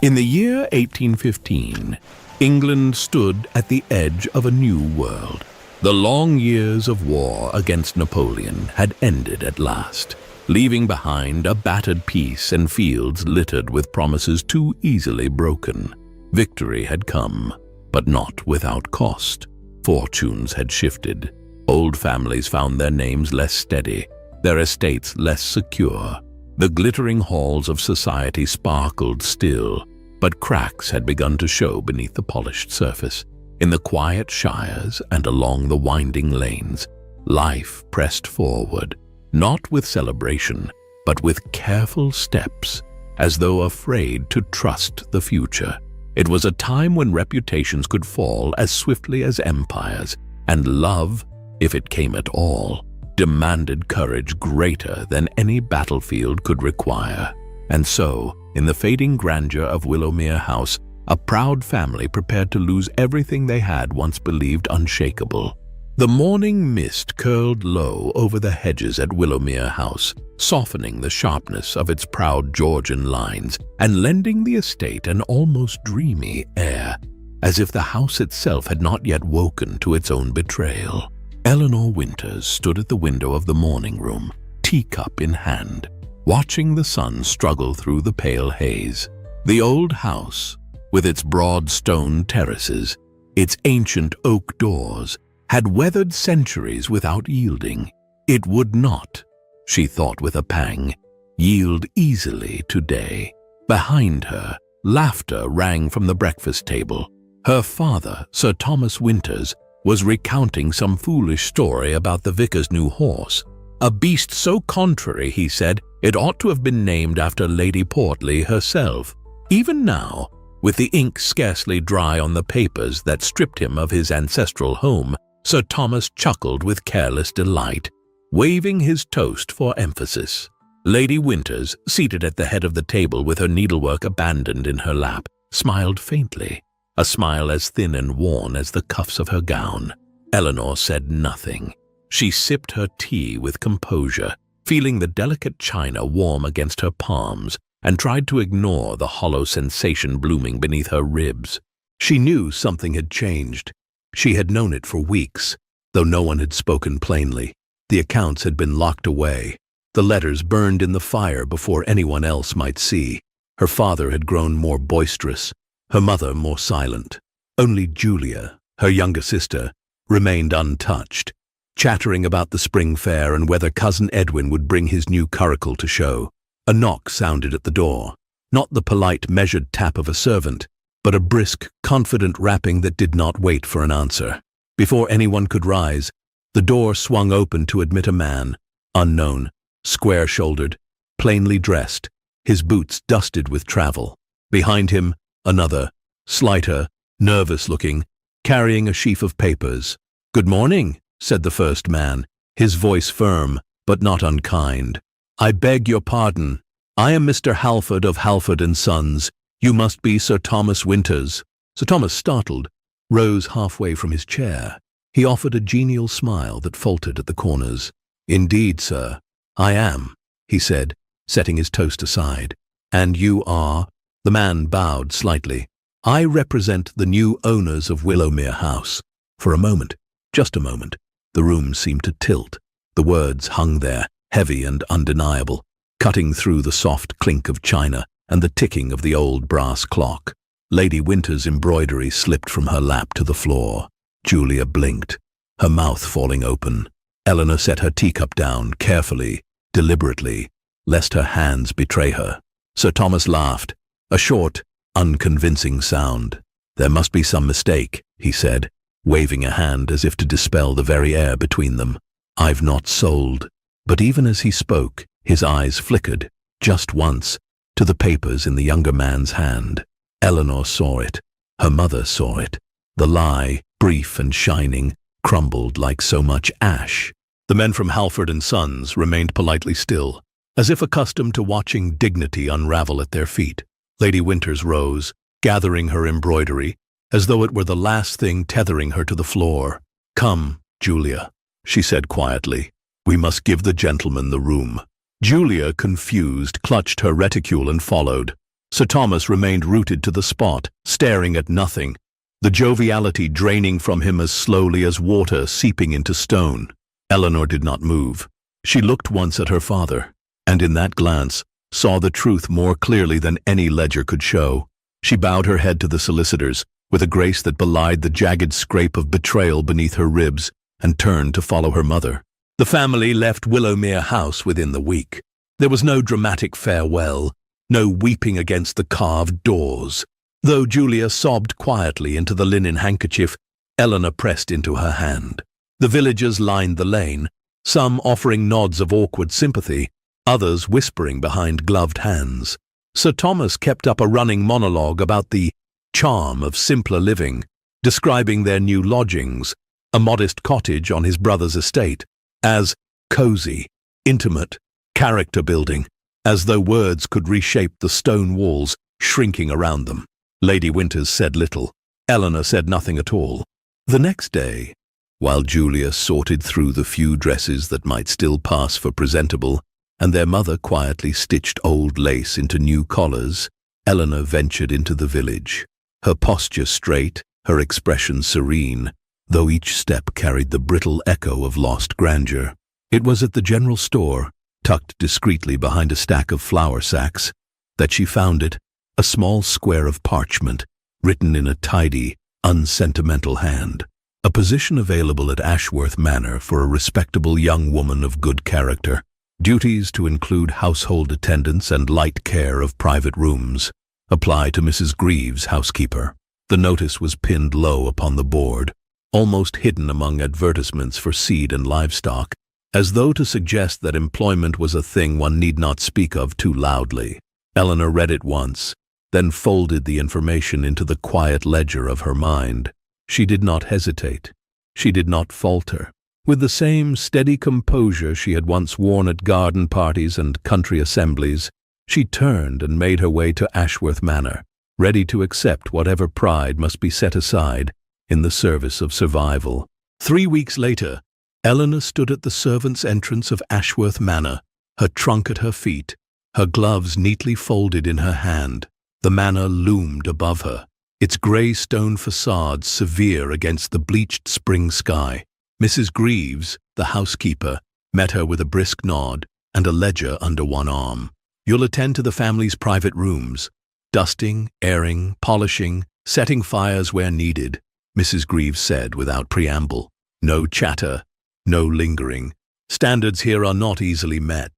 In the year 1815, England stood at the edge of a new world. The long years of war against Napoleon had ended at last, leaving behind a battered peace and fields littered with promises too easily broken. Victory had come, but not without cost. Fortunes had shifted. Old families found their names less steady, their estates less secure. The glittering halls of society sparkled still, but cracks had begun to show beneath the polished surface. In the quiet shires and along the winding lanes, life pressed forward, not with celebration, but with careful steps, as though afraid to trust the future. It was a time when reputations could fall as swiftly as empires, and love, if it came at all, demanded courage greater than any battlefield could require. And so, in the fading grandeur of Willowmere House, a proud family prepared to lose everything they had once believed unshakable. The morning mist curled low over the hedges at Willowmere House, softening the sharpness of its proud Georgian lines and lending the estate an almost dreamy air, as if the house itself had not yet woken to its own betrayal. Eleanor Winters stood at the window of the morning room, teacup in hand, watching the sun struggle through the pale haze. The old house, with its broad stone terraces, its ancient oak doors, had weathered centuries without yielding. It would not, she thought with a pang, yield easily today. Behind her, laughter rang from the breakfast table. Her father, Sir Thomas Winters, was recounting some foolish story about the vicar's new horse. A beast so contrary, he said, it ought to have been named after Lady Portley herself. Even now, with the ink scarcely dry on the papers that stripped him of his ancestral home, Sir Thomas chuckled with careless delight, waving his toast for emphasis. Lady Winters, seated at the head of the table with her needlework abandoned in her lap, smiled faintly, a smile as thin and worn as the cuffs of her gown. Eleanor said nothing. She sipped her tea with composure, feeling the delicate china warm against her palms, and tried to ignore the hollow sensation blooming beneath her ribs. She knew something had changed. She had known it for weeks, though no one had spoken plainly. The accounts had been locked away, the letters burned in the fire before anyone else might see. Her father had grown more boisterous, her mother more silent. Only Julia, her younger sister, remained untouched, chattering about the spring fair and whether Cousin Edwin would bring his new curricle to show. A knock sounded at the door, not the polite, measured tap of a servant, but a brisk, confident rapping that did not wait for an answer. Before anyone could rise, the door swung open to admit a man, unknown, square-shouldered, plainly dressed, his boots dusted with travel. Behind him, another, slighter, nervous-looking, carrying a sheaf of papers. "Good morning," said the first man, his voice firm, but not unkind. "I beg your pardon. I am Mr. Halford of Halford & Sons. You must be Sir Thomas Winters." Sir Thomas, startled, rose halfway from his chair. He offered a genial smile that faltered at the corners. "Indeed, sir, I am," he said, setting his toast aside. "And you are?" The man bowed slightly. "I represent the new owners of Willowmere House." For a moment, just a moment, the room seemed to tilt. The words hung there, heavy and undeniable, cutting through the soft clink of china and the ticking of the old brass clock. Lady Winter's embroidery slipped from her lap to the floor. Julia blinked, her mouth falling open. Eleanor set her teacup down, carefully, deliberately, lest her hands betray her. Sir Thomas laughed, a short, unconvincing sound. "There must be some mistake," he said, waving a hand as if to dispel the very air between them. "I've not sold." But even as he spoke, his eyes flickered, just once, to the papers in the younger man's hand. Eleanor saw it. Her mother saw it. The lie, brief and shining, crumbled like so much ash. The men from Halford & Sons remained politely still, as if accustomed to watching dignity unravel at their feet. Lady Winters rose, gathering her embroidery, as though it were the last thing tethering her to the floor. "Come, Julia," she said quietly. "We must give the gentleman the room." Julia, confused, clutched her reticule and followed. Sir Thomas remained rooted to the spot, staring at nothing, the joviality draining from him as slowly as water seeping into stone. Eleanor did not move. She looked once at her father, and in that glance saw the truth more clearly than any ledger could show. She bowed her head to the solicitors, with a grace that belied the jagged scrape of betrayal beneath her ribs, and turned to follow her mother. The family left Willowmere House within the week. There was no dramatic farewell, no weeping against the carved doors. Though Julia sobbed quietly into the linen handkerchief Eleanor pressed into her hand. The villagers lined the lane, some offering nods of awkward sympathy, others whispering behind gloved hands. Sir Thomas kept up a running monologue about the charm of simpler living, describing their new lodgings, a modest cottage on his brother's estate, as cozy, intimate, character-building, as though words could reshape the stone walls shrinking around them. Lady Winters said little. Eleanor said nothing at all. The next day, while Julia sorted through the few dresses that might still pass for presentable, and their mother quietly stitched old lace into new collars, Eleanor ventured into the village, her posture straight, her expression serene, though each step carried the brittle echo of lost grandeur. It was at the general store, tucked discreetly behind a stack of flour sacks, that she found it, a small square of parchment, written in a tidy, unsentimental hand. A position available at Ashworth Manor for a respectable young woman of good character. Duties to include household attendance and light care of private rooms. Apply to Mrs. Greaves, housekeeper. The notice was pinned low upon the board, almost hidden among advertisements for seed and livestock, as though to suggest that employment was a thing one need not speak of too loudly. Eleanor read it once, then folded the information into the quiet ledger of her mind. She did not hesitate. She did not falter. With the same steady composure she had once worn at garden parties and country assemblies, she turned and made her way to Ashworth Manor, ready to accept whatever pride must be set aside in the service of survival. 3 weeks later, Eleanor stood at the servants' entrance of Ashworth Manor, her trunk at her feet, her gloves neatly folded in her hand. The manor loomed above her, its grey stone facade severe against the bleached spring sky. Mrs. Greaves, the housekeeper, met her with a brisk nod and a ledger under one arm. "You'll attend to the family's private rooms, dusting, airing, polishing, setting fires where needed," Mrs. Greaves said without preamble. "No chatter, no lingering. Standards here are not easily met."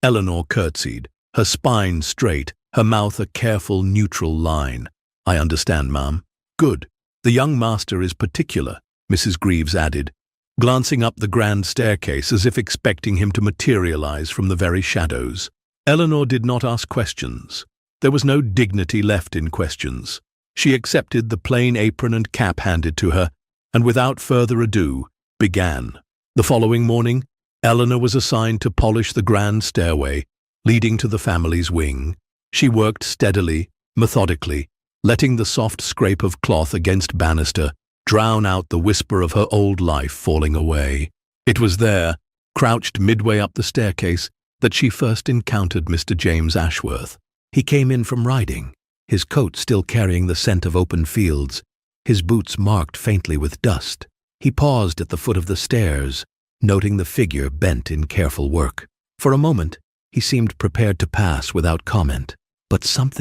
Eleanor curtsied, her spine straight, her mouth a careful, neutral line. "I understand, ma'am." "Good. The young master is particular," Mrs. Greaves added, glancing up the grand staircase as if expecting him to materialize from the very shadows. Eleanor did not ask questions. There was no dignity left in questions. She accepted the plain apron and cap handed to her, and without further ado, began. The following morning, Eleanor was assigned to polish the grand stairway leading to the family's wing. She worked steadily, methodically, letting the soft scrape of cloth against banister drown out the whisper of her old life falling away. It was there, crouched midway up the staircase, that she first encountered Mr. James Ashworth. He came in from riding, his coat still carrying the scent of open fields, his boots marked faintly with dust. He paused at the foot of the stairs, noting the figure bent in careful work. For a moment, he seemed prepared to pass without comment, but some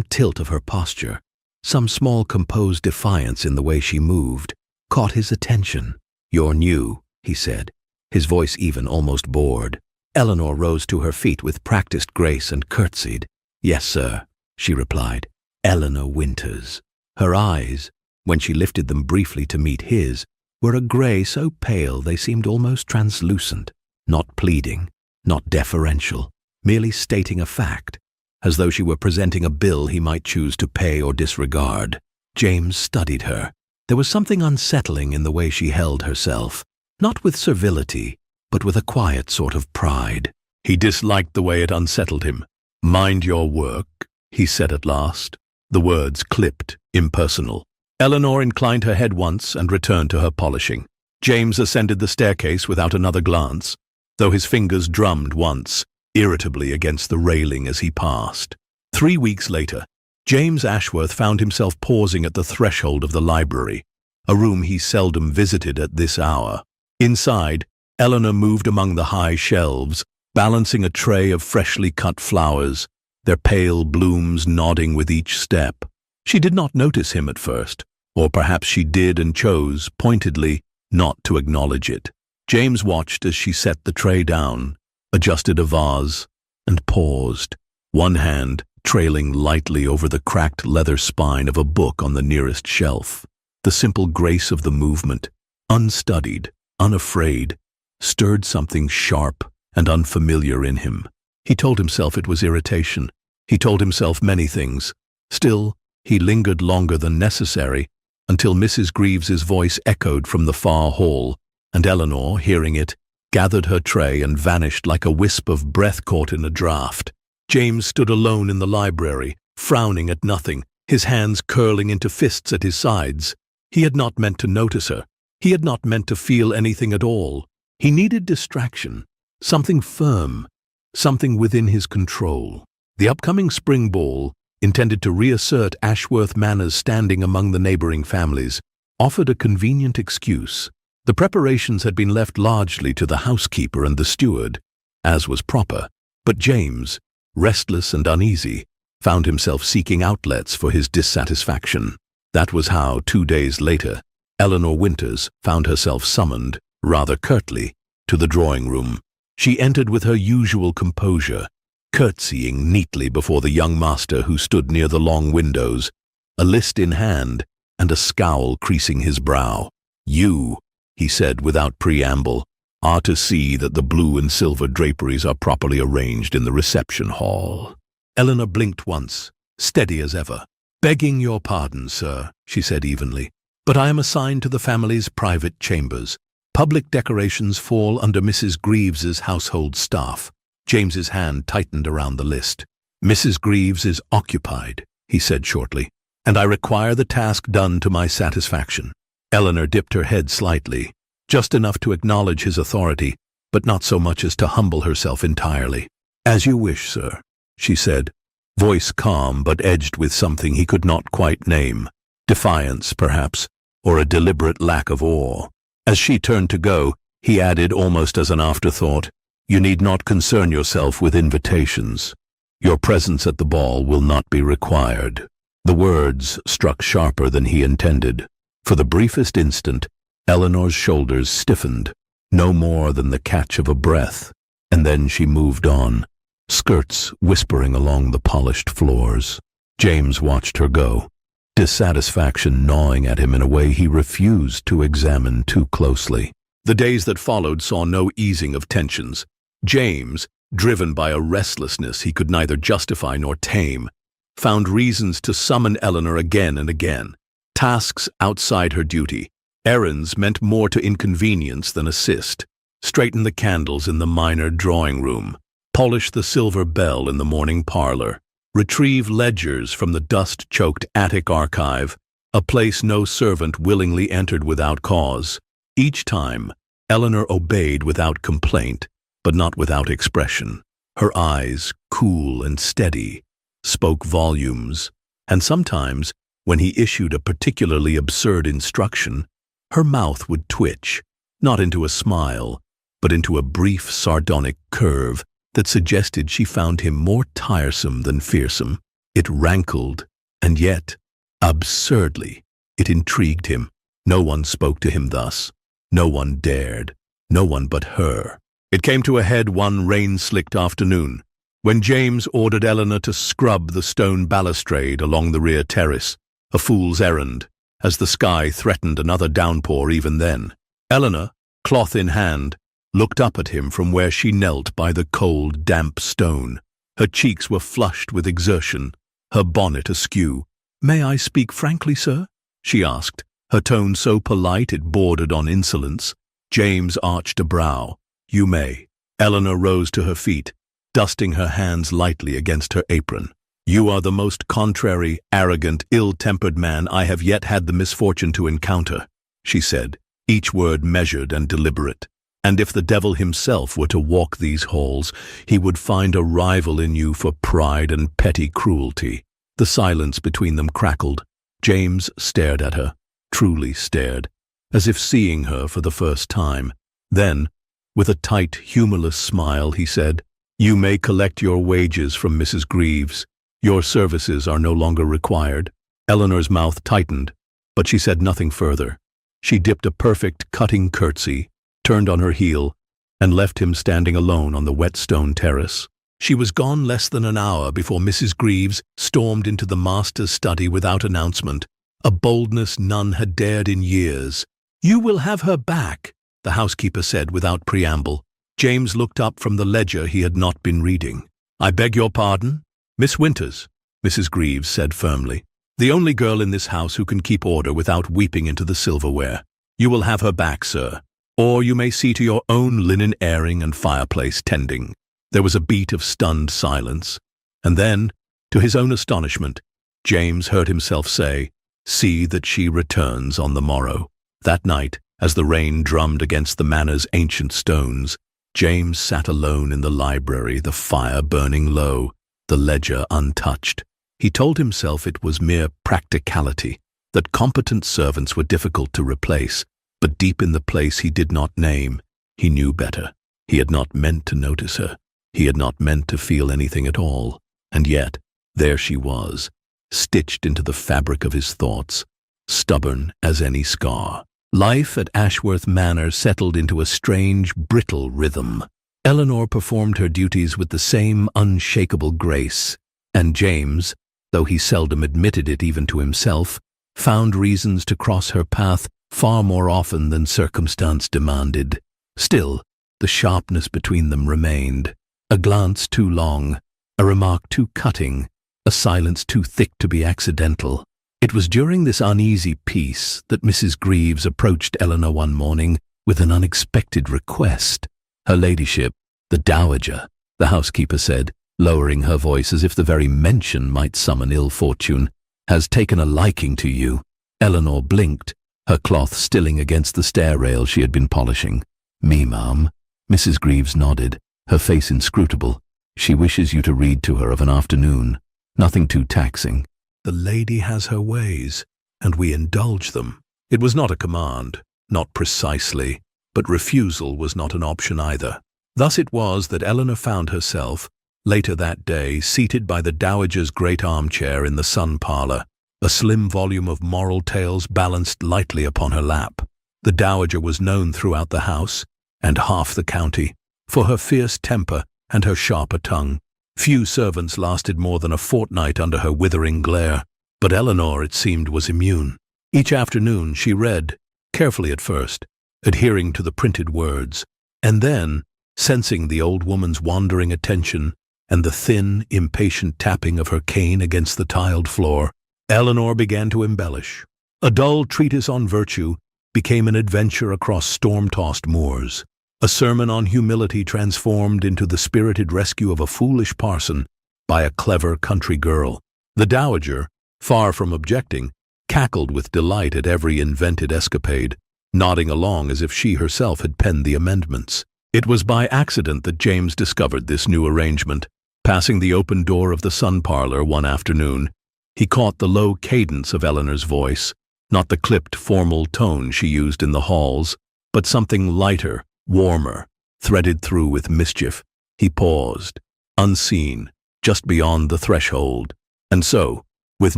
tilt of her posture, some small composed defiance in the way she moved, caught his attention. "You're new," he said, his voice even, almost bored. Eleanor rose to her feet with practiced grace and curtsied. "Yes, sir," she replied. Eleanor Winters. Her eyes, when she lifted them briefly to meet his, were a grey so pale they seemed almost translucent, not pleading, not deferential, merely stating a fact, as though she were presenting a bill he might choose to pay or disregard. James studied her. There was something unsettling in the way she held herself, not with servility, but with a quiet sort of pride. He disliked the way it unsettled him. "Mind your work," he said at last, the words clipped, impersonal. Eleanor inclined her head once and returned to her polishing. James ascended the staircase without another glance, though his fingers drummed once, irritably against the railing as he passed. 3 weeks later, James Ashworth found himself pausing at the threshold of the library, a room he seldom visited at this hour. Inside, Eleanor moved among the high shelves, balancing a tray of freshly cut flowers, their pale blooms nodding with each step. She did not notice him at first, or perhaps she did and chose, pointedly, not to acknowledge it. James watched as she set the tray down, adjusted a vase, and paused, one hand trailing lightly over the cracked leather spine of a book on the nearest shelf. The simple grace of the movement, unstudied, unafraid, stirred something sharp and unfamiliar in him. He told himself it was irritation. He told himself many things. Still, he lingered longer than necessary until Mrs. Greaves's voice echoed from the far hall, and Eleanor, hearing it, gathered her tray and vanished like a wisp of breath caught in a draught. James stood alone in the library, frowning at nothing, his hands curling into fists at his sides. He had not meant to notice her. He had not meant to feel anything at all. He needed distraction, something firm, something within his control. The upcoming spring ball, intended to reassert Ashworth Manor's standing among the neighboring families, offered a convenient excuse. The preparations had been left largely to the housekeeper and the steward, as was proper, but James, restless and uneasy, found himself seeking outlets for his dissatisfaction. That was how, 2 days later, Eleanor Winters found herself summoned, rather curtly, to the drawing-room. She entered with her usual composure, curtsying neatly before the young master who stood near the long windows, a list in hand and a scowl creasing his brow. "You," he said without preamble, "are to see that the blue and silver draperies are properly arranged in the reception hall." Eleanor blinked once, steady as ever. "Begging your pardon, sir," she said evenly, "but I am assigned to the family's private chambers. Public decorations fall under Mrs. Greaves's household staff." James's hand tightened around the list. "Mrs. Greaves is occupied," he said shortly, "and I require the task done to my satisfaction." Eleanor dipped her head slightly, just enough to acknowledge his authority, but not so much as to humble herself entirely. "As you wish, sir," she said, voice calm but edged with something he could not quite name, defiance, perhaps, or a deliberate lack of awe. As she turned to go, he added almost as an afterthought, "You need not concern yourself with invitations. Your presence at the ball will not be required." The words struck sharper than he intended. For the briefest instant, Eleanor's shoulders stiffened, no more than the catch of a breath, and then she moved on, skirts whispering along the polished floors. James watched her go, dissatisfaction gnawing at him in a way he refused to examine too closely. The days that followed saw no easing of tensions. James, driven by a restlessness he could neither justify nor tame, found reasons to summon Eleanor again and again. Tasks outside her duty, errands meant more to inconvenience than assist. Straighten the candles in the minor drawing-room, polish the silver bell in the morning parlor, retrieve ledgers from the dust-choked attic archive, a place no servant willingly entered without cause. Each time, Eleanor obeyed without complaint, but not without expression. Her eyes, cool and steady, spoke volumes, and sometimes, when he issued a particularly absurd instruction, her mouth would twitch, not into a smile, but into a brief sardonic curve that suggested she found him more tiresome than fearsome. It rankled, and yet, absurdly, it intrigued him. No one spoke to him thus. No one dared. No one but her. It came to a head one rain-slicked afternoon, when James ordered Eleanor to scrub the stone balustrade along the rear terrace, a fool's errand, as the sky threatened another downpour even then. Eleanor, cloth in hand, looked up at him from where she knelt by the cold, damp stone. Her cheeks were flushed with exertion, her bonnet askew. "May I speak frankly, sir?" she asked, her tone so polite it bordered on insolence. James arched a brow. "You may." Eleanor rose to her feet, dusting her hands lightly against her apron. "You are the most contrary, arrogant, ill-tempered man I have yet had the misfortune to encounter," she said, each word measured and deliberate. And if the devil himself were to walk these halls, he would find a rival in you for pride and petty cruelty. The silence between them crackled. James stared at her, truly stared, as if seeing her for the first time. Then, with a tight, humorless smile, he said, "You may collect your wages from Mrs. Greaves. Your services are no longer required." Eleanor's mouth tightened, but she said nothing further. She dipped a perfect, cutting curtsy, turned on her heel, and left him standing alone on the wet stone terrace. She was gone less than an hour before Mrs. Greaves stormed into the master's study without announcement, a boldness none had dared in years. "You will have her back," the housekeeper said without preamble. James looked up from the ledger he had not been reading. "I beg your pardon?" "Miss Winters," Mrs. Greaves said firmly. "The only girl in this house who can keep order without weeping into the silverware. You will have her back, sir. Or you may see to your own linen airing and fireplace tending." There was a beat of stunned silence, and then, to his own astonishment, James heard himself say, "See that she returns on the morrow." That night, as the rain drummed against the Manor's ancient stones, James sat alone in the library, the fire burning low, the ledger untouched. He told himself it was mere practicality, that competent servants were difficult to replace, but deep in the place he did not name, he knew better. He had not meant to notice her. He had not meant to feel anything at all. And yet, there she was, stitched into the fabric of his thoughts, stubborn as any scar. Life at Ashworth Manor settled into a strange, brittle rhythm. Eleanor performed her duties with the same unshakable grace, and James, though he seldom admitted it even to himself, found reasons to cross her path far more often than circumstance demanded. Still, the sharpness between them remained. A glance too long, a remark too cutting, a silence too thick to be accidental. It was during this uneasy peace that Mrs. Greaves approached Eleanor one morning with an unexpected request. "Her ladyship, the dowager," the housekeeper said, lowering her voice as if the very mention might summon ill fortune, "has taken a liking to you." Eleanor blinked, her cloth stilling against the stair rail she had been polishing. "Me, ma'am?" Mrs. Greaves nodded, her face inscrutable. "She wishes you to read to her of an afternoon. Nothing too taxing." The lady has her ways, and we indulge them. It was not a command, not precisely, but refusal was not an option either. Thus it was that Eleanor found herself, later that day, seated by the dowager's great armchair in the sun parlour, a slim volume of moral tales balanced lightly upon her lap. The dowager was known throughout the house, and half the county, for her fierce temper and her sharper tongue. Few servants lasted more than a fortnight under her withering glare, but Eleanor, it seemed, was immune. Each afternoon she read, carefully at first, adhering to the printed words, and then, sensing the old woman's wandering attention and the thin, impatient tapping of her cane against the tiled floor, Eleanor began to embellish. A dull treatise on virtue became an adventure across storm-tossed moors. A sermon on humility transformed into the spirited rescue of a foolish parson by a clever country girl. The dowager, far from objecting, cackled with delight at every invented escapade, nodding along as if she herself had penned the amendments. It was by accident that James discovered this new arrangement. Passing the open door of the sun parlour one afternoon, he caught the low cadence of Eleanor's voice, not the clipped formal tone she used in the halls, but something lighter, warmer, threaded through with mischief. He paused, unseen, just beyond the threshold. And so, with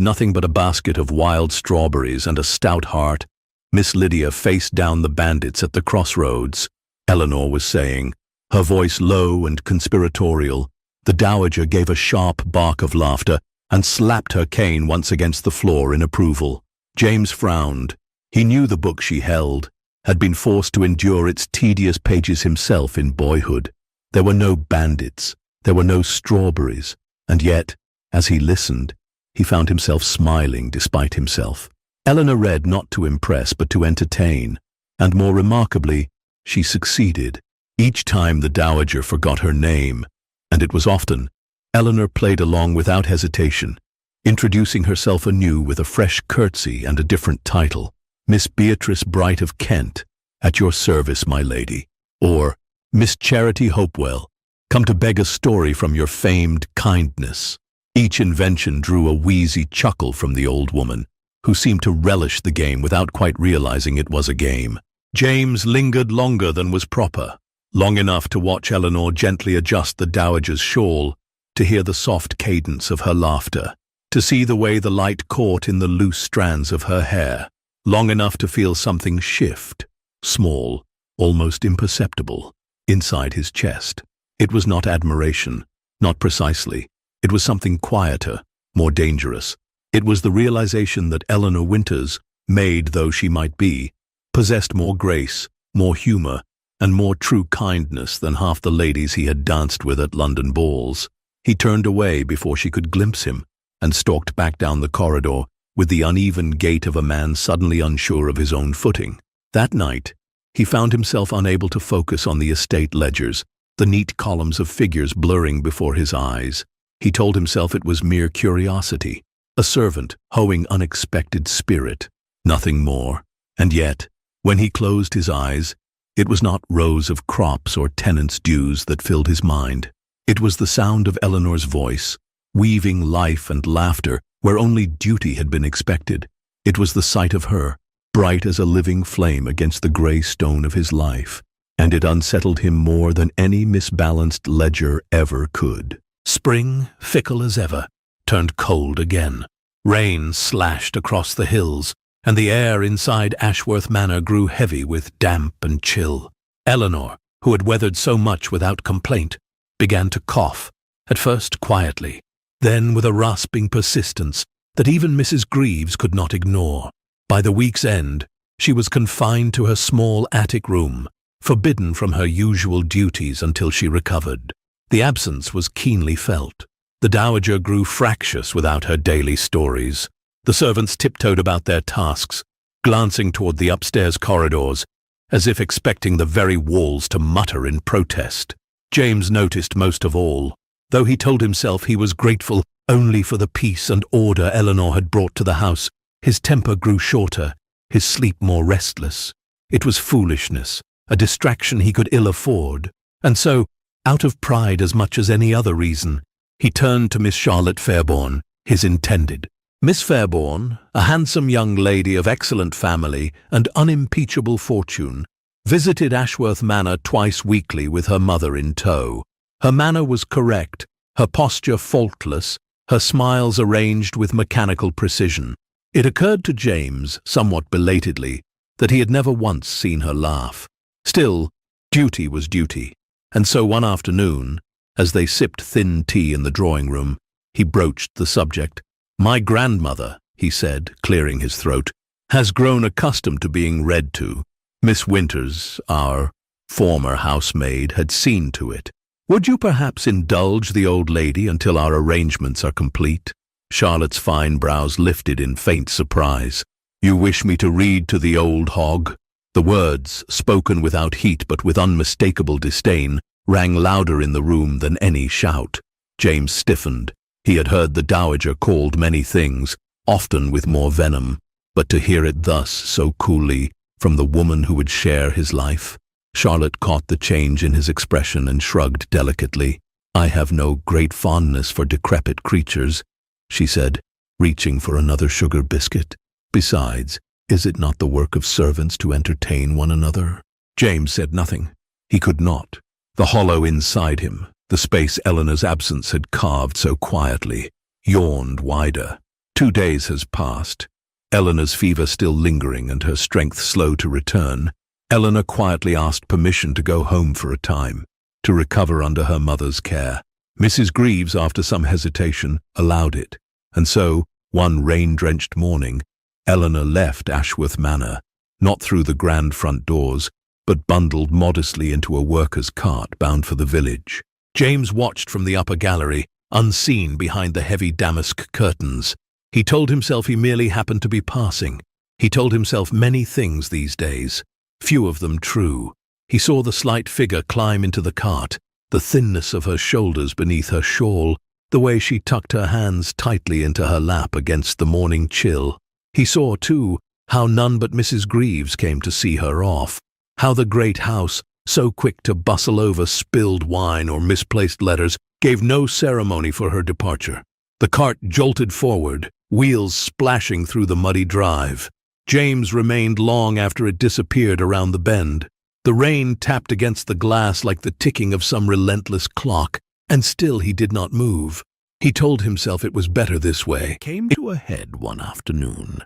nothing but a basket of wild strawberries and a stout heart, Miss Lydia faced down the bandits at the crossroads. Eleanor was saying, her voice low and conspiratorial. The dowager gave a sharp bark of laughter and slapped her cane once against the floor in approval. James frowned. He knew the book she held, had been forced to endure its tedious pages himself in boyhood. There were no bandits, there were no strawberries, and yet, as he listened, he found himself smiling despite himself. Eleanor read not to impress but to entertain, and more remarkably, she succeeded. Each time the dowager forgot her name, and it was often, Eleanor played along without hesitation, introducing herself anew with a fresh curtsy and a different title. "Miss Beatrice Bright of Kent, at your service, my lady." Or, Miss Charity Hopewell, come to beg a story from your famed kindness. Each invention drew a wheezy chuckle from the old woman, who seemed to relish the game without quite realizing it was a game. James lingered longer than was proper, long enough to watch Eleanor gently adjust the dowager's shawl, to hear the soft cadence of her laughter, to see the way the light caught in the loose strands of her hair, long enough to feel something shift, small, almost imperceptible, inside his chest. It was not admiration, not precisely. It was something quieter, more dangerous. It was the realization that Eleanor Winters, maid though she might be, possessed more grace, more humor, and more true kindness than half the ladies he had danced with at London balls. He turned away before she could glimpse him, and stalked back down the corridor with the uneven gait of a man suddenly unsure of his own footing. That night, he found himself unable to focus on the estate ledgers, the neat columns of figures blurring before his eyes. He told himself it was mere curiosity, a servant hoeing unexpected spirit, nothing more. And yet, when he closed his eyes, it was not rows of crops or tenants' dues that filled his mind. It was the sound of Eleanor's voice, weaving life and laughter where only duty had been expected. It was the sight of her, bright as a living flame against the grey stone of his life, and it unsettled him more than any misbalanced ledger ever could. Spring, fickle as ever, turned cold again. Rain slashed across the hills, and the air inside Ashworth Manor grew heavy with damp and chill. Eleanor, who had weathered so much without complaint, began to cough, at first quietly, then with a rasping persistence that even Mrs. Greaves could not ignore. By the week's end, she was confined to her small attic room, forbidden from her usual duties until she recovered. The absence was keenly felt. The dowager grew fractious without her daily stories. The servants tiptoed about their tasks, glancing toward the upstairs corridors, as if expecting the very walls to mutter in protest. James noticed most of all, though he told himself he was grateful only for the peace and order Eleanor had brought to the house. His temper grew shorter, his sleep more restless. It was foolishness, a distraction he could ill afford, and so, out of pride as much as any other reason, he turned to Miss Charlotte Fairborn, his intended. Miss Fairborn, a handsome young lady of excellent family and unimpeachable fortune, visited Ashworth Manor twice weekly with her mother in tow. Her manner was correct, her posture faultless, her smiles arranged with mechanical precision. It occurred to James, somewhat belatedly, that he had never once seen her laugh. Still, duty was duty, and so one afternoon, as they sipped thin tea in the drawing-room, he broached the subject. "My grandmother," he said, clearing his throat, "has grown accustomed to being read to. Miss Winters, our former housemaid, had seen to it. Would you perhaps indulge the old lady until our arrangements are complete?" Charlotte's fine brows lifted in faint surprise. "You wish me to read to the old hog?" The words, spoken without heat but with unmistakable disdain, rang louder in the room than any shout. James stiffened. He had heard the dowager called many things, often with more venom, but to hear it thus, so coolly, from the woman who would share his life. Charlotte caught the change in his expression and shrugged delicately. "I have no great fondness for decrepit creatures," she said, reaching for another sugar biscuit. "Besides, is it not the work of servants to entertain one another?" James said nothing. He could not. The hollow inside him, the space Eleanor's absence had carved so quietly, yawned wider. 2 days has passed. Eleanor's fever still lingering and her strength slow to return. Eleanor quietly asked permission to go home for a time, to recover under her mother's care. Mrs. Greaves, after some hesitation, allowed it, and so, one rain-drenched morning, Eleanor left Ashworth Manor, not through the grand front doors, but bundled modestly into a worker's cart bound for the village. James watched from the upper gallery, unseen behind the heavy damask curtains. He told himself he merely happened to be passing. He told himself many things these days, few of them true. He saw the slight figure climb into the cart, the thinness of her shoulders beneath her shawl, the way she tucked her hands tightly into her lap against the morning chill. He saw, too, how none but Mrs. Greaves came to see her off, how the great house, so quick to bustle over spilled wine or misplaced letters, gave no ceremony for her departure. The cart jolted forward, wheels splashing through the muddy drive. James remained long after it disappeared around the bend. The rain tapped against the glass like the ticking of some relentless clock, and still he did not move. He told himself it was better this way. It came to a head one afternoon.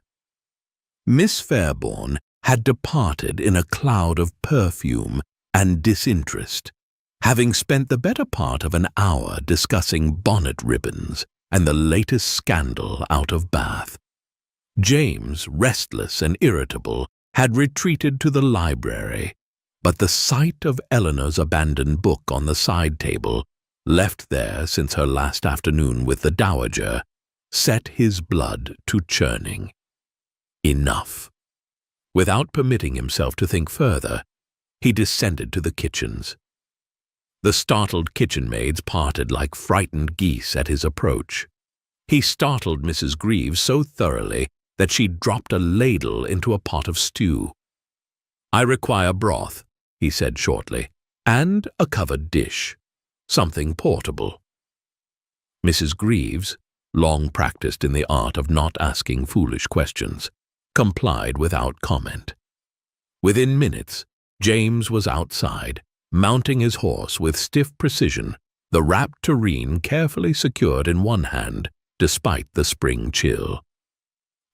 Miss Fairborn had departed in a cloud of perfume and disinterest, having spent the better part of an hour discussing bonnet ribbons and the latest scandal out of Bath. James, restless and irritable, had retreated to the library, but the sight of Eleanor's abandoned book on the side table, left there since her last afternoon with the dowager, set his blood to churning. Enough. Without permitting himself to think further, he descended to the kitchens. The startled kitchen maids parted like frightened geese at his approach. He startled Mrs. Greaves so thoroughly that she dropped a ladle into a pot of stew. "I require broth," he said shortly, "and a covered dish. Something portable." Mrs. Greaves, long practiced in the art of not asking foolish questions, complied without comment. Within minutes, James was outside, mounting his horse with stiff precision, the wrapped tureen carefully secured in one hand, despite the spring chill.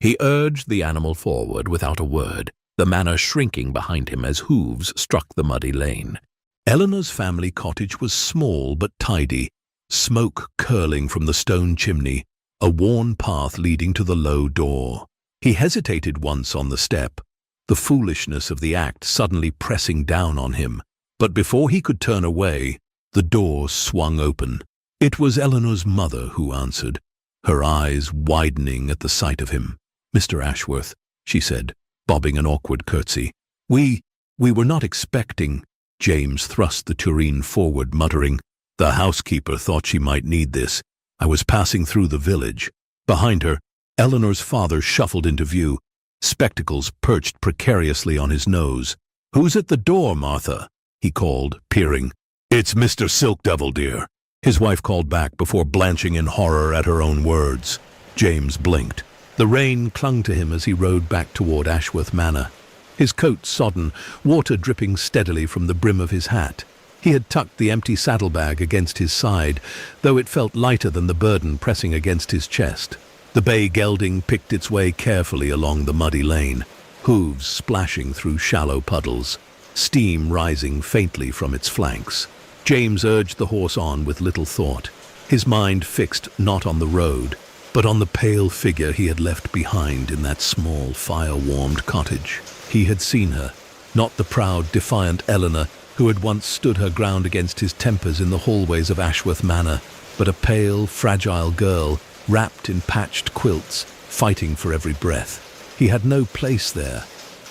He urged the animal forward without a word, the manor shrinking behind him as hooves struck the muddy lane. Eleanor's family cottage was small but tidy, smoke curling from the stone chimney, a worn path leading to the low door. He hesitated once on the step, the foolishness of the act suddenly pressing down on him, but before he could turn away, the door swung open. It was Eleanor's mother who answered, her eyes widening at the sight of him. "Mr. Ashworth," she said, bobbing an awkward curtsy. We were not expecting." James thrust the tureen forward, muttering, "The housekeeper thought she might need this. I was passing through the village." Behind her, Eleanor's father shuffled into view, spectacles perched precariously on his nose. "Who's at the door, Martha?" he called, peering. "It's Mr. Silk Devil, dear," his wife called back before blanching in horror at her own words. James blinked. The rain clung to him as he rode back toward Ashworth Manor, his coat sodden, water dripping steadily from the brim of his hat. He had tucked the empty saddlebag against his side, though it felt lighter than the burden pressing against his chest. The bay gelding picked its way carefully along the muddy lane, hooves splashing through shallow puddles, steam rising faintly from its flanks. James urged the horse on with little thought, his mind fixed not on the road, but on the pale figure he had left behind in that small, fire-warmed cottage. He had seen her, not the proud, defiant Eleanor who had once stood her ground against his tempers in the hallways of Ashworth Manor, but a pale, fragile girl, wrapped in patched quilts, fighting for every breath. He had no place there,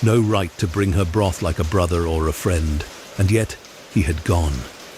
no right to bring her broth like a brother or a friend, and yet he had gone.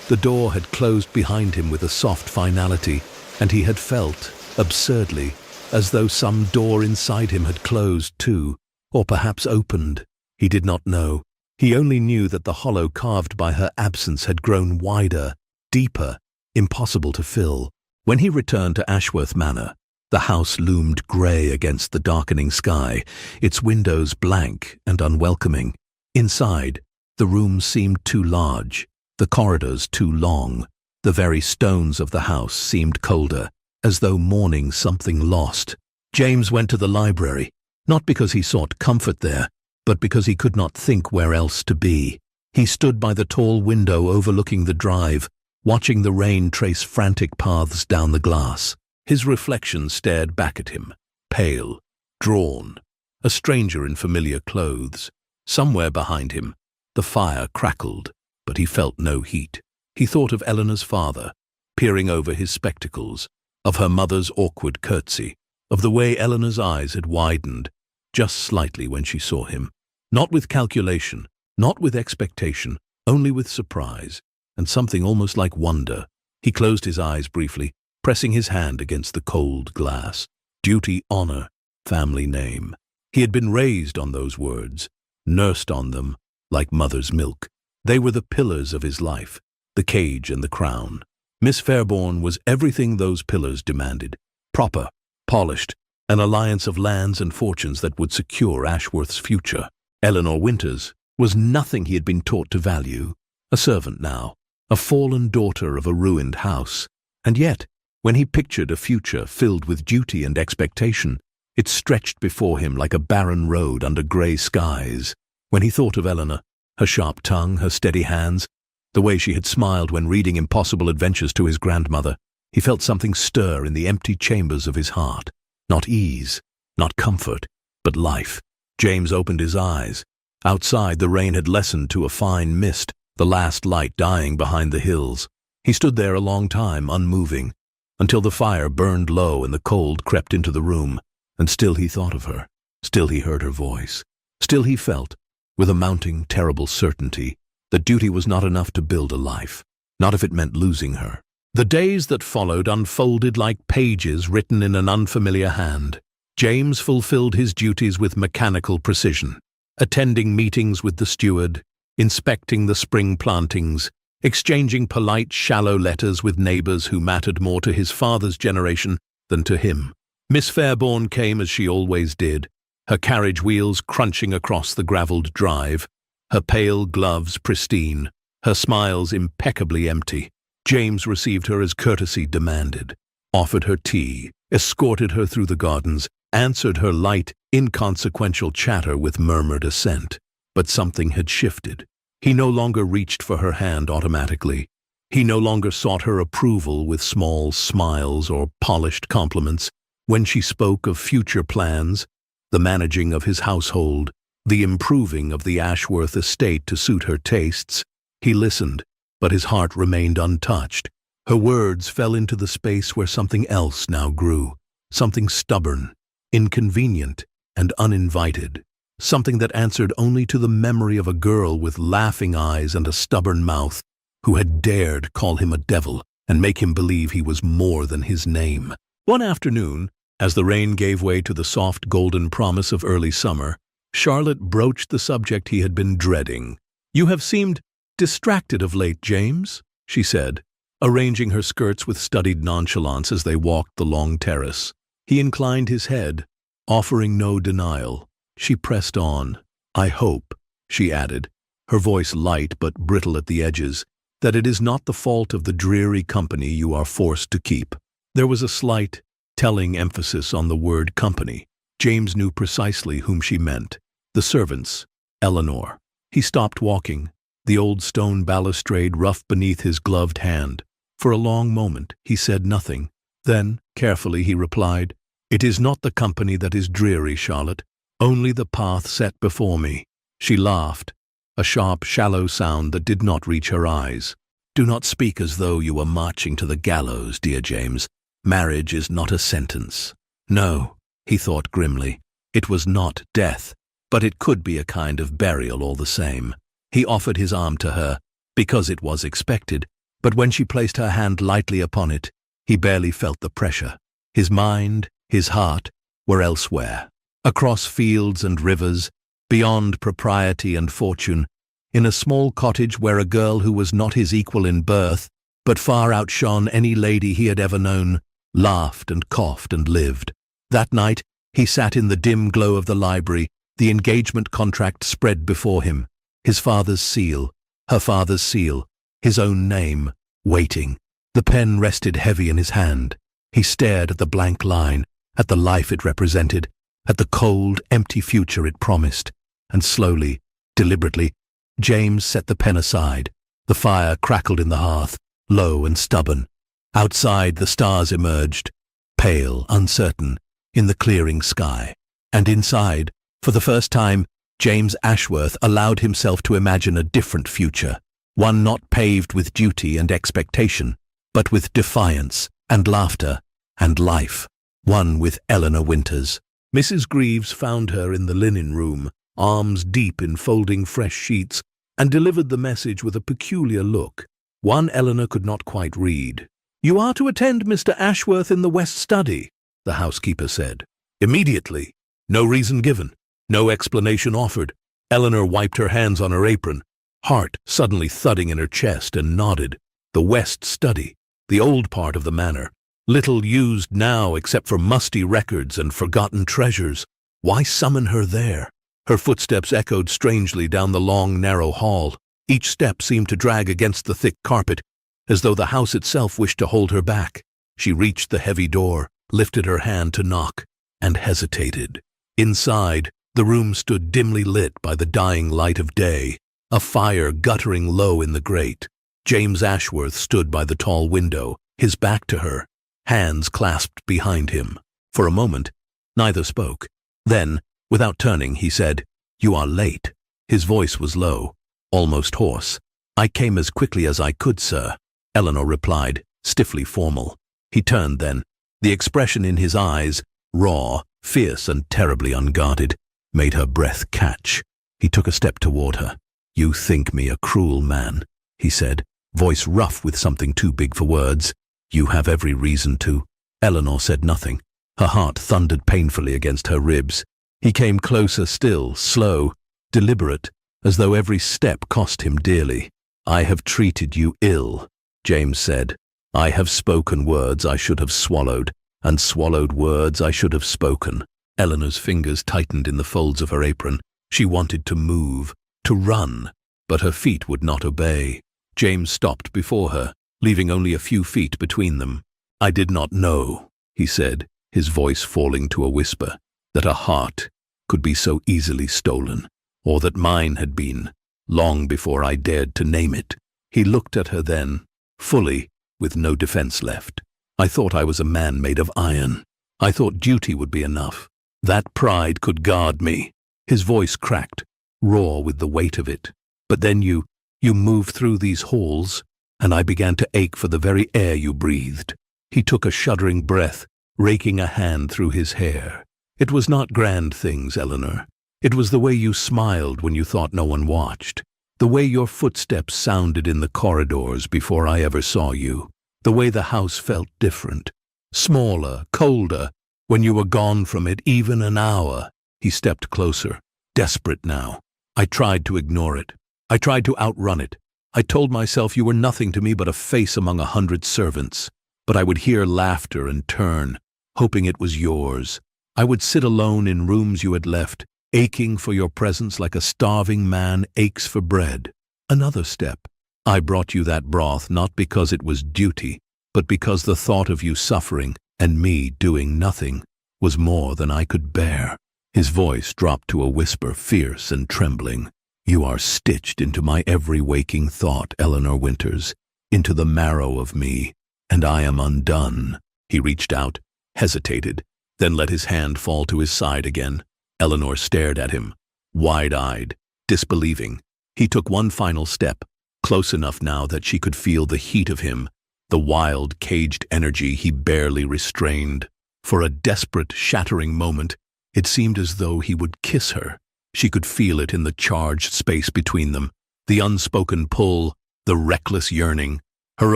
The door had closed behind him with a soft finality, and he had felt, absurdly, as though some door inside him had closed too, or perhaps opened. He did not know. He only knew that the hollow carved by her absence had grown wider, deeper, impossible to fill. When he returned to Ashworth Manor, the house loomed grey against the darkening sky, its windows blank and unwelcoming. Inside, the rooms seemed too large, the corridors too long. The very stones of the house seemed colder, as though mourning something lost. James went to the library, not because he sought comfort there, but because he could not think where else to be. He stood by the tall window overlooking the drive, watching the rain trace frantic paths down the glass. His reflection stared back at him, pale, drawn, a stranger in familiar clothes. Somewhere behind him, the fire crackled, but he felt no heat. He thought of Eleanor's father, peering over his spectacles, of her mother's awkward curtsy, of the way Eleanor's eyes had widened, just slightly when she saw him. Not with calculation, not with expectation, only with surprise, and something almost like wonder. He closed his eyes briefly, pressing his hand against the cold glass. Duty, honor, family name. He had been raised on those words, nursed on them like mother's milk. They were the pillars of his life, the cage and the crown. Miss Fairbourne was everything those pillars demanded. Proper, polished, an alliance of lands and fortunes that would secure Ashworth's future. Eleanor Winters was nothing he had been taught to value. A servant now, a fallen daughter of a ruined house. And yet, when he pictured a future filled with duty and expectation, it stretched before him like a barren road under grey skies. When he thought of Eleanor, her sharp tongue, her steady hands, the way she had smiled when reading impossible adventures to his grandmother, he felt something stir in the empty chambers of his heart. Not ease, not comfort, but life. James opened his eyes. Outside, the rain had lessened to a fine mist, the last light dying behind the hills. He stood there a long time, unmoving, until the fire burned low and the cold crept into the room. And still he thought of her. Still he heard her voice. Still he felt, with a mounting, terrible certainty, that duty was not enough to build a life, not if it meant losing her. The days that followed unfolded like pages written in an unfamiliar hand. James fulfilled his duties with mechanical precision, attending meetings with the steward, inspecting the spring plantings, exchanging polite, shallow letters with neighbours who mattered more to his father's generation than to him. Miss Fairbourne came as she always did, her carriage wheels crunching across the gravelled drive, her pale gloves pristine, her smiles impeccably empty. James received her as courtesy demanded, offered her tea, escorted her through the gardens, answered her light, inconsequential chatter with murmured assent. But something had shifted. He no longer reached for her hand automatically. He no longer sought her approval with small smiles or polished compliments. When she spoke of future plans, the managing of his household, the improving of the Ashworth estate to suit her tastes, he listened, but his heart remained untouched. Her words fell into the space where something else now grew, something stubborn, inconvenient, and uninvited, something that answered only to the memory of a girl with laughing eyes and a stubborn mouth, who had dared call him a devil and make him believe he was more than his name. One afternoon, as the rain gave way to the soft golden promise of early summer, Charlotte broached the subject he had been dreading. "You have seemed distracted of late, James," she said, arranging her skirts with studied nonchalance as they walked the long terrace. He inclined his head, offering no denial. She pressed on. "I hope," she added, her voice light but brittle at the edges, "that it is not the fault of the dreary company you are forced to keep." There was a slight, telling emphasis on the word company. James knew precisely whom she meant. The servants, Eleanor. He stopped walking, the old stone balustrade rough beneath his gloved hand. For a long moment he said nothing. Then, carefully, he replied, "It is not the company that is dreary, Charlotte, only the path set before me." She laughed, a sharp, shallow sound that did not reach her eyes. "Do not speak as though you were marching to the gallows, dear James. Marriage is not a sentence." No, he thought grimly, it was not death, but it could be a kind of burial all the same. He offered his arm to her, because it was expected, but when she placed her hand lightly upon it, he barely felt the pressure. His mind, his heart, were elsewhere. Across fields and rivers, beyond propriety and fortune, in a small cottage where a girl who was not his equal in birth, but far outshone any lady he had ever known, laughed and coughed and lived. That night, he sat in the dim glow of the library, the engagement contract spread before him, his father's seal, her father's seal, his own name, waiting. The pen rested heavy in his hand. He stared at the blank line, at the life it represented, at the cold, empty future it promised, and slowly, deliberately, James set the pen aside. The fire crackled in the hearth, low and stubborn. Outside, the stars emerged, pale, uncertain, in the clearing sky. And inside, for the first time, James Ashworth allowed himself to imagine a different future, one not paved with duty and expectation, but with defiance and laughter and life, one with Eleanor Winters. Mrs. Greaves found her in the linen room, arms deep in folding fresh sheets, and delivered the message with a peculiar look, one Eleanor could not quite read. "You are to attend Mr. Ashworth in the West Study," the housekeeper said. Immediately. No reason given, no explanation offered. Eleanor wiped her hands on her apron. heart suddenly thudding in her chest, and nodded. The West Study, the old part of the manor, little used now except for musty records and forgotten treasures. Why summon her there? Her footsteps echoed strangely down the long, narrow hall. Each step seemed to drag against the thick carpet, as though the house itself wished to hold her back. She reached the heavy door, lifted her hand to knock, and hesitated. Inside, the room stood dimly lit by the dying light of day, a fire guttering low in the grate. James Ashworth stood by the tall window, his back to her, hands clasped behind him. For a moment, neither spoke. Then, without turning, he said, "You are late." His voice was low, almost hoarse. "I came as quickly as I could, sir," Eleanor replied, stiffly formal. He turned then. The expression in his eyes, raw, fierce, and terribly unguarded, made her breath catch. He took a step toward her. "You think me a cruel man," he said, voice rough with something too big for words. "You have every reason to." Eleanor said nothing. Her heart thundered painfully against her ribs. He came closer still, slow, deliberate, as though every step cost him dearly. "I have treated you ill," James said. "I have spoken words I should have swallowed, and swallowed words I should have spoken." Eleanor's fingers tightened in the folds of her apron. She wanted to move, to run, but her feet would not obey. James stopped before her, leaving only a few feet between them. "I did not know," he said, his voice falling to a whisper, "that a heart could be so easily stolen, or that mine had been, long before I dared to name it." He looked at her then, fully, with no defense left. "I thought I was a man made of iron. I thought duty would be enough. That pride could guard me." His voice cracked, raw with the weight of it. "But then you moved through these halls, and I began to ache for the very air you breathed." He took a shuddering breath, raking a hand through his hair. "It was not grand things, Eleanor. It was the way you smiled when you thought no one watched. The way your footsteps sounded in the corridors before I ever saw you. The way the house felt different, smaller, colder, when you were gone from it even an hour." He stepped closer, desperate now. "I tried to ignore it. I tried to outrun it. I told myself you were nothing to me but a face among 100 servants. But I would hear laughter and turn, hoping it was yours. I would sit alone in rooms you had left, aching for your presence like a starving man aches for bread." Another step. "I brought you that broth not because it was duty, but because the thought of you suffering and me doing nothing was more than I could bear." His voice dropped to a whisper, fierce and trembling. "You are stitched into my every waking thought, Eleanor Winters, into the marrow of me, and I am undone." He reached out, hesitated, then let his hand fall to his side again. Eleanor stared at him, wide-eyed, disbelieving. He took one final step, close enough now that she could feel the heat of him, the wild, caged energy he barely restrained. For a desperate, shattering moment, it seemed as though he would kiss her. She could feel it in the charged space between them, the unspoken pull, the reckless yearning. Her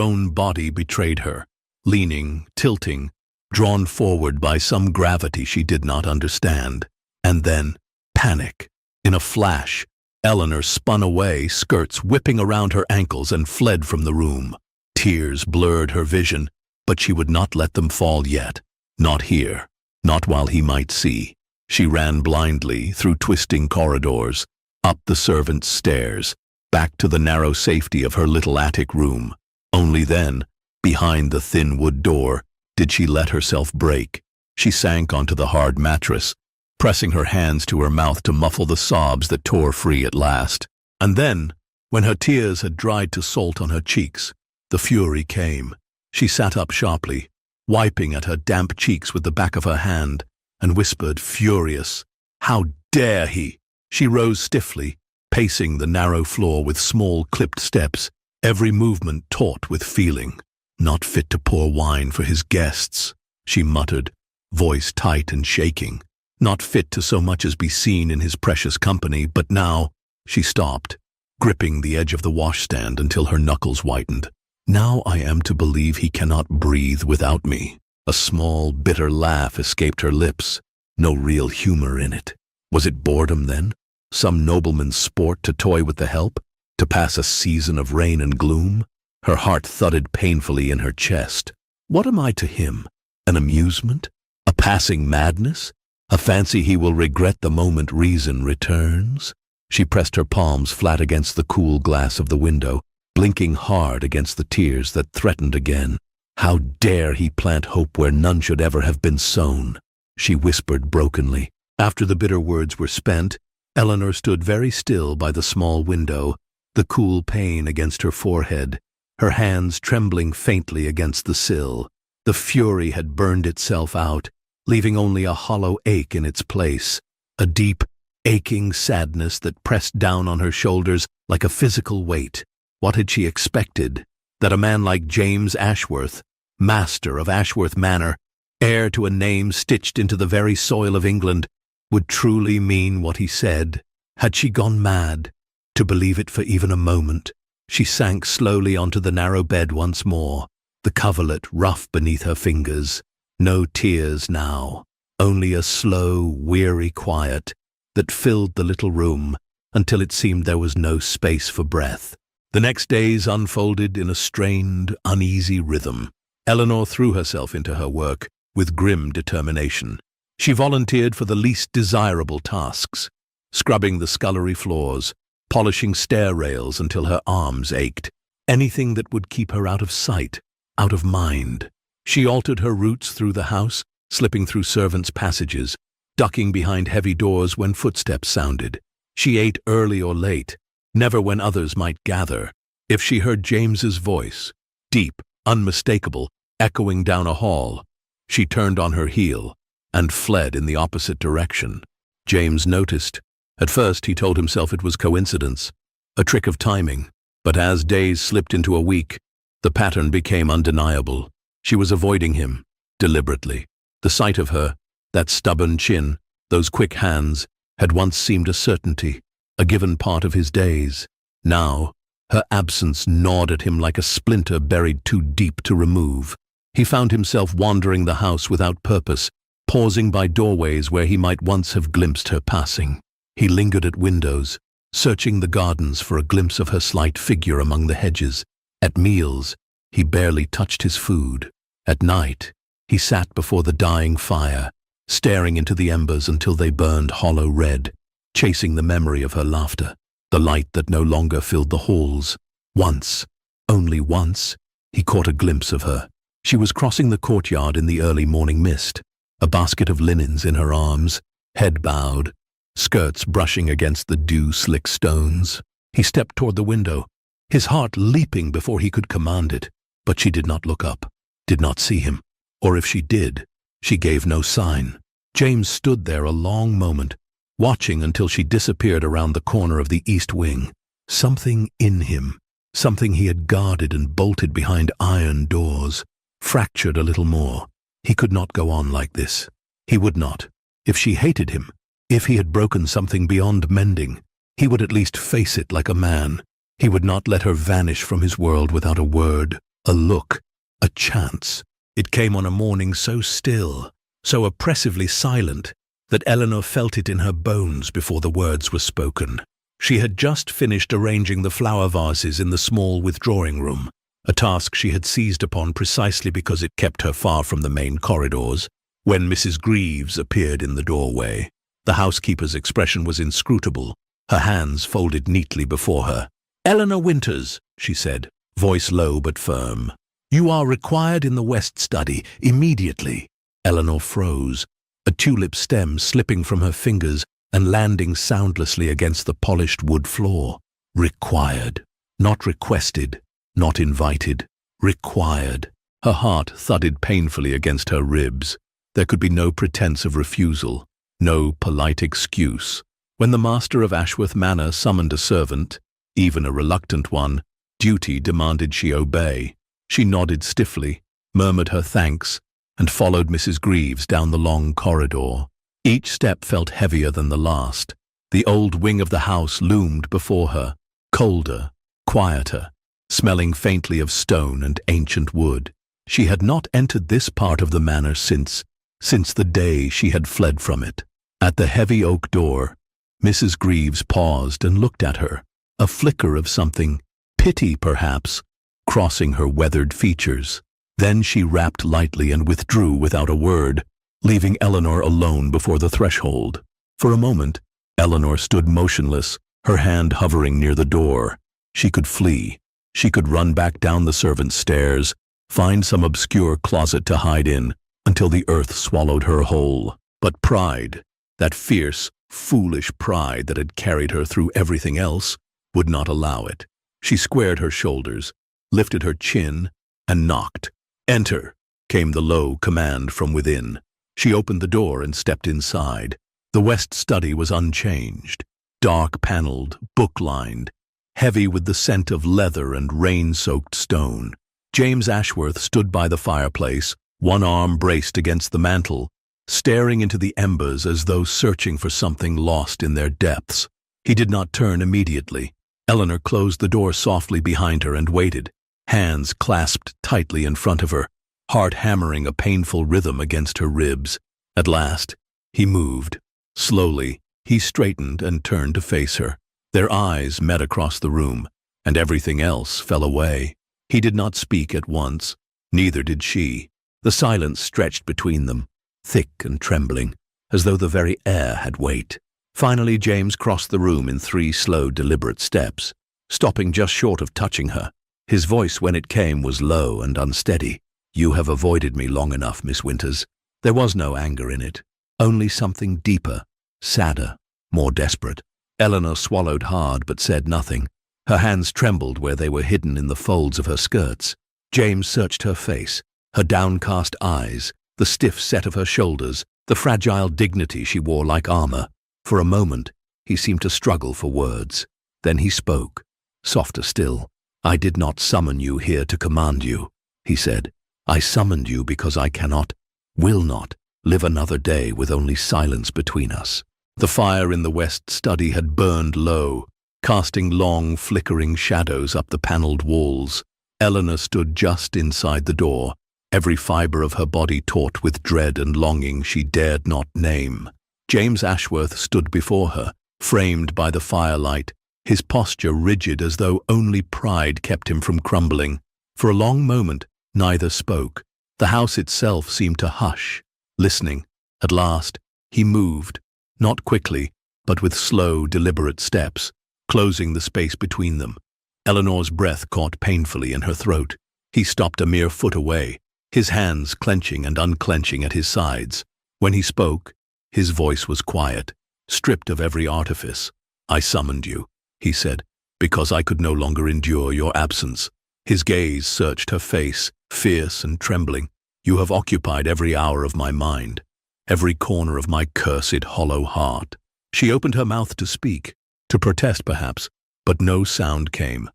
own body betrayed her, leaning, tilting, drawn forward by some gravity she did not understand. And then, panic. In a flash, Eleanor spun away, skirts whipping around her ankles, and fled from the room. Tears blurred her vision, but she would not let them fall yet. Not here, not while he might see. She ran blindly through twisting corridors, up the servants' stairs, back to the narrow safety of her little attic room. Only then, behind the thin wood door, did she let herself break. She sank onto the hard mattress, pressing her hands to her mouth to muffle the sobs that tore free at last. And then, when her tears had dried to salt on her cheeks, the fury came. She sat up sharply, wiping at her damp cheeks with the back of her hand, and whispered, furious, "How dare he?" She rose stiffly, pacing the narrow floor with small clipped steps, every movement taut with feeling. "Not fit to pour wine for his guests," she muttered, voice tight and shaking. "Not fit to so much as be seen in his precious company, but now—" She stopped, gripping the edge of the washstand until her knuckles whitened. "Now I am to believe he cannot breathe without me." A small, bitter laugh escaped her lips, no real humor in it. Was it boredom then? Some nobleman's sport to toy with the help? To pass a season of rain and gloom? Her heart thudded painfully in her chest. What am I to him? An amusement? A passing madness? A fancy he will regret the moment reason returns? She pressed her palms flat against the cool glass of the window, blinking hard against the tears that threatened again. How dare he plant hope where none should ever have been sown? She whispered brokenly. After the bitter words were spent, Eleanor stood very still by the small window, the cool pane against her forehead, her hands trembling faintly against the sill. The fury had burned itself out, leaving only a hollow ache in its place, a deep, aching sadness that pressed down on her shoulders like a physical weight. What had she expected? That a man like James Ashworth, master of Ashworth Manor, heir to a name stitched into the very soil of England, would truly mean what he said? Had she gone mad? To believe it for even a moment, she sank slowly onto the narrow bed once more, the coverlet rough beneath her fingers. No tears now, only a slow, weary quiet that filled the little room until it seemed there was no space for breath. The next days unfolded in a strained, uneasy rhythm. Eleanor threw herself into her work with grim determination. She volunteered for the least desirable tasks, scrubbing the scullery floors, polishing stair rails until her arms ached, anything that would keep her out of sight, out of mind. She altered her routes through the house, slipping through servants' passages, ducking behind heavy doors when footsteps sounded. She ate early or late, never when others might gather. If she heard James's voice, deep, unmistakable, echoing down a hall, she turned on her heel and fled in the opposite direction. James noticed. At first he told himself it was coincidence, a trick of timing, but as days slipped into a week, the pattern became undeniable. She was avoiding him, deliberately. The sight of her, that stubborn chin, those quick hands, had once seemed a certainty, a given part of his days. Now, her absence gnawed at him like a splinter buried too deep to remove. He found himself wandering the house without purpose, pausing by doorways where he might once have glimpsed her passing. He lingered at windows, searching the gardens for a glimpse of her slight figure among the hedges. At meals, he barely touched his food. At night, he sat before the dying fire, staring into the embers until they burned hollow red, chasing the memory of her laughter, the light that no longer filled the halls. Once, only once, he caught a glimpse of her. She was crossing the courtyard in the early morning mist, a basket of linens in her arms, head bowed, skirts brushing against the dew-slick stones. He stepped toward the window, his heart leaping before he could command it, but she did not look up, did not see him, or if she did, she gave no sign. James stood there a long moment, watching until she disappeared around the corner of the east wing. Something in him, something he had guarded and bolted behind iron doors, fractured a little more. He could not go on like this. He would not. If she hated him, if he had broken something beyond mending, he would at least face it like a man. He would not let her vanish from his world without a word, a look, a chance. It came on a morning so still, so oppressively silent, that Eleanor felt it in her bones before the words were spoken. She had just finished arranging the flower vases in the small withdrawing room, a task she had seized upon precisely because it kept her far from the main corridors, when Mrs. Greaves appeared in the doorway. The housekeeper's expression was inscrutable, her hands folded neatly before her. "Eleanor Winters," she said, voice low but firm. "You are required in the west study, immediately." Eleanor froze, a tulip stem slipping from her fingers and landing soundlessly against the polished wood floor. Required. Not requested, not invited. Required. Her heart thudded painfully against her ribs. There could be no pretense of refusal, no polite excuse. When the master of Ashworth Manor summoned a servant, even a reluctant one, duty demanded she obey. She nodded stiffly, murmured her thanks, and followed Mrs. Greaves down the long corridor. Each step felt heavier than the last. The old wing of the house loomed before her, colder, quieter, smelling faintly of stone and ancient wood. She had not entered this part of the manor since the day she had fled from it. At the heavy oak door, Mrs. Greaves paused and looked at her, a flicker of something, pity perhaps, crossing her weathered features. Then she rapped lightly and withdrew without a word, leaving Eleanor alone before the threshold. For a moment, Eleanor stood motionless, her hand hovering near the door. She could flee. She could run back down the servants' stairs, find some obscure closet to hide in, until the earth swallowed her whole. But pride, that fierce, foolish pride that had carried her through everything else, would not allow it. She squared her shoulders, lifted her chin, and knocked. "Enter," came the low command from within. She opened the door and stepped inside. The west study was unchanged, dark-paneled, book-lined, heavy with the scent of leather and rain-soaked stone. James Ashworth stood by the fireplace, one arm braced against the mantel, staring into the embers as though searching for something lost in their depths. He did not turn immediately. Eleanor closed the door softly behind her and waited, hands clasped tightly in front of her, heart hammering a painful rhythm against her ribs. At last, he moved. Slowly, he straightened and turned to face her. Their eyes met across the room, and everything else fell away. He did not speak at once, neither did she. The silence stretched between them, thick and trembling, as though the very air had weight. Finally, James crossed the room in 3 slow, deliberate steps, stopping just short of touching her. His voice, when it came, was low and unsteady. "You have avoided me long enough, Miss Winters." There was no anger in it, only something deeper, sadder, more desperate. Eleanor swallowed hard but said nothing. Her hands trembled where they were hidden in the folds of her skirts. James searched her face, her downcast eyes, the stiff set of her shoulders, the fragile dignity she wore like armor. For a moment, he seemed to struggle for words. Then he spoke, softer still. "I did not summon you here to command you," he said. "I summoned you because I cannot, will not, live another day with only silence between us." The fire in the west study had burned low, casting long, flickering shadows up the paneled walls. Eleanor stood just inside the door, every fiber of her body taut with dread and longing she dared not name. James Ashworth stood before her, framed by the firelight, his posture rigid as though only pride kept him from crumbling. For a long moment, neither spoke. The house itself seemed to hush, listening. At last, he moved, not quickly, but with slow, deliberate steps, closing the space between them. Eleanor's breath caught painfully in her throat. He stopped a mere foot away, his hands clenching and unclenching at his sides. When he spoke, his voice was quiet, stripped of every artifice. "I summoned you," he said, "because I could no longer endure your absence." His gaze searched her face, fierce and trembling. "You have occupied every hour of my mind, every corner of my cursed hollow heart." She opened her mouth to speak, to protest perhaps, but no sound came.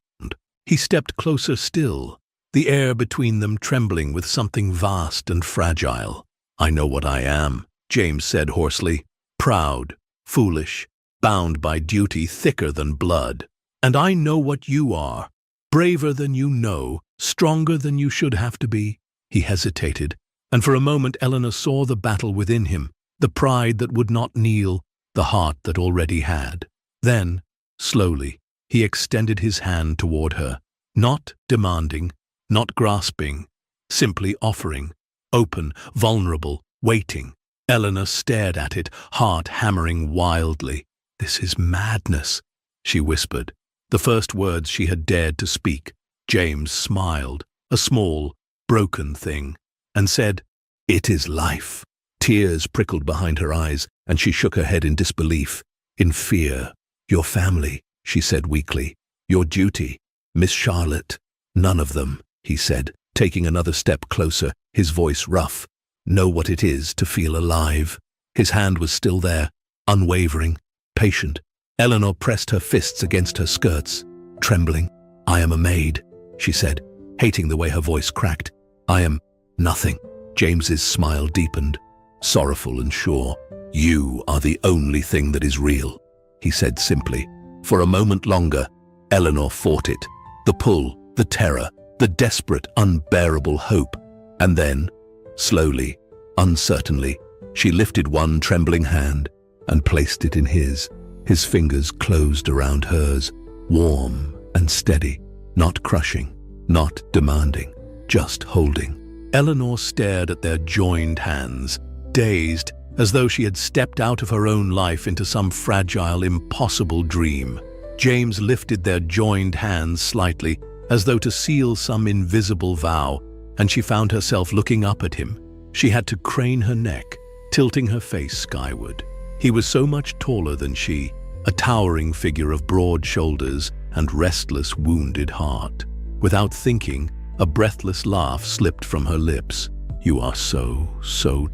He stepped closer still, the air between them trembling with something vast and fragile. "I know what I am," James said hoarsely, "proud, foolish, bound by duty thicker than blood. And I know what you are, braver than you know, stronger than you should have to be." He hesitated, and for a moment Eleanor saw the battle within him, the pride that would not kneel, the heart that already had. Then, slowly, he extended his hand toward her, not demanding, not grasping, simply offering, open, vulnerable, waiting. Eleanor stared at it, heart hammering wildly. "This is madness," she whispered, the first words she had dared to speak. James smiled, a small, broken thing, and said, "It is life." Tears prickled behind her eyes, and she shook her head in disbelief, in fear. "Your family," she said weakly. "Your duty, Miss Charlotte." "None of them," he said, taking another step closer, his voice rough. "Know what it is to feel alive." His hand was still there, unwavering, patient. Eleanor pressed her fists against her skirts, trembling. "I am a maid," she said, hating the way her voice cracked. "I am nothing." James's smile deepened, sorrowful and sure. "You are the only thing that is real," he said simply. For a moment longer, Eleanor fought it. The pull, the terror, the desperate, unbearable hope. And then, slowly, uncertainly, she lifted one trembling hand and placed it in his. His fingers closed around hers, warm and steady, not crushing, not demanding, just holding. Eleanor stared at their joined hands, dazed, as though she had stepped out of her own life into some fragile, impossible dream. James lifted their joined hands slightly, as though to seal some invisible vow, and she found herself looking up at him. She had to crane her neck, tilting her face skyward. He was so much taller than she, a towering figure of broad shoulders and restless, wounded heart. Without thinking, a breathless laugh slipped from her lips. "You are so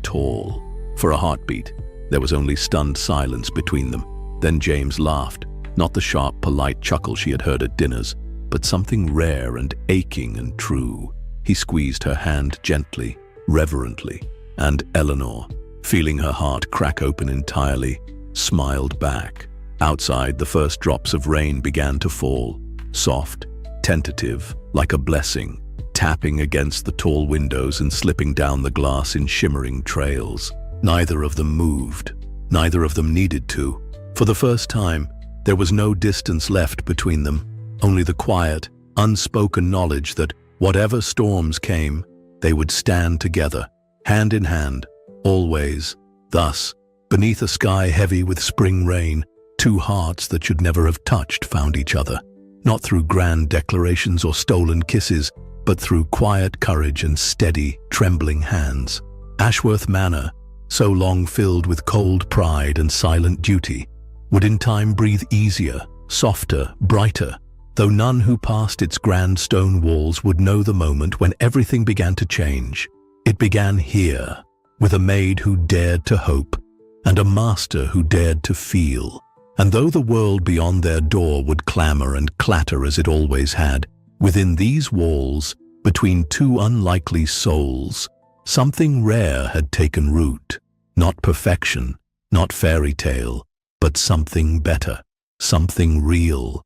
tall." For a heartbeat, there was only stunned silence between them. Then James laughed, not the sharp, polite chuckle she had heard at dinners, but something rare and aching and true. He squeezed her hand gently, reverently, and Eleanor, feeling her heart crack open entirely, smiled back. Outside, the first drops of rain began to fall, soft, tentative, like a blessing, tapping against the tall windows and slipping down the glass in shimmering trails. Neither of them moved. Neither of them needed to. For the first time, there was no distance left between them, only the quiet, unspoken knowledge that, whatever storms came, they would stand together, hand in hand, always. Thus, beneath a sky heavy with spring rain, two hearts that should never have touched found each other, not through grand declarations or stolen kisses, but through quiet courage and steady, trembling hands. Ashworth Manor, so long filled with cold pride and silent duty, would in time breathe easier, softer, brighter, though none who passed its grand stone walls would know the moment when everything began to change. It began here, with a maid who dared to hope, and a master who dared to feel. And though the world beyond their door would clamor and clatter as it always had, within these walls, between two unlikely souls, something rare had taken root. Not perfection, not fairy tale, but something better, something real,